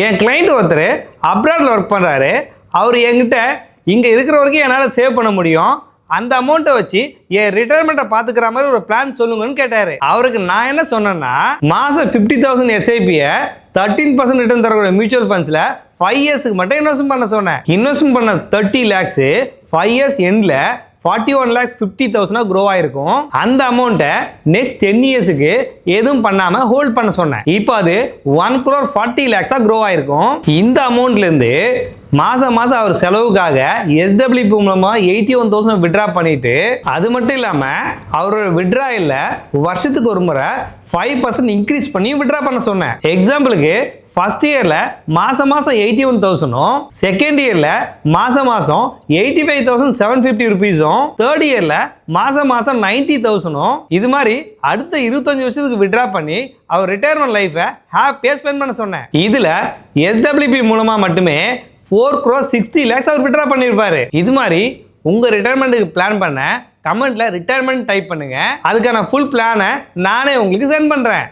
என் client ஒருத்தர் அப்ராட்ல work பண்றாரு. அவர் என்கிட்ட இங்க இருக்கிற வரைக்கும் என்னால் சேவ் பண்ண முடியும், அந்த அமௌண்ட்டை வச்சு என் ரிட்டையர்மெண்ட்டை பார்த்துக்கிற மாதிரி ஒரு பிளான் சொல்லுங்கன்னு கேட்டாரு. அவருக்கு நான் என்ன சொன்னேன்னா, மாசம் 50,000 எஸ்ஐபியை 13% ரிட்டர்ன் தரக்கூடிய மியூச்சுவல் ஃபண்ட்ஸ்ல 5 இயர்ஸ்க்கு மட்டும் இன்வெஸ்ட்மெண்ட் பண்ண சொன்னேன். இன்வெஸ்ட்மெண்ட் பண்ண 30 lakhs 5 years எண்ட்ல 41,50,000 க்ரோ ஆயிருக்கும். அந்த அமௌண்ட்டை நெக்ஸ்ட் 10 இயர்ஸ்க்கு எதுவும் பண்ணாம ஹோல்ட் பண்ண சொன்னேன். இப்போ அது 1,40 lakhs க்ரோ ஆயிருக்கும். இந்த அமௌண்ட்ல இருந்து மாசம் மாசம் அவர் செலவுக்காக SWP மூலமா 81,000 விட்ரா பண்ணிட்டு, அது மட்டும் இல்லாம அவரோட விட்ரா இல்ல வருஷத்துக்கு ஒரு முறை 5% இன்க்ரீஸ் பண்ணி விட்ரா பண்ண சொன்னேன். எக்ஸாம்பிளுக்கு ஃபர்ஸ்ட் இயர்ல மாசம் மாசம் 81,000, செகண்ட் இயர்ல மாசம் மாசம் 85,750 rupees-உம், தேர்ட் இயர்ல மாசம் மாசம் 90,000-உம், இது மாதிரி அடுத்த 25 வருஷத்துக்கு விட்ரா பண்ணி அவர் ரிட்டையர்மெண்ட் லைஃபை ஹாப்பியா ஸ்பெண்ட் பண்ண சொன்னேன். இதுல SWP மூலமா மட்டுமே 4,60 lakhs அவர் விட்ரா பண்ணியிருப்பாரு. இது மாதிரி உங்க ரிட்டையர்மெண்ட்டுக்கு பிளான் பண்ண கமெண்ட்ல ரிட்டையர்மெண்ட் டைப் பண்ணுங்க. அதுக்கான ஃபுல் பிளானை நானே உங்களுக்கு சென்ட் பண்றேன்.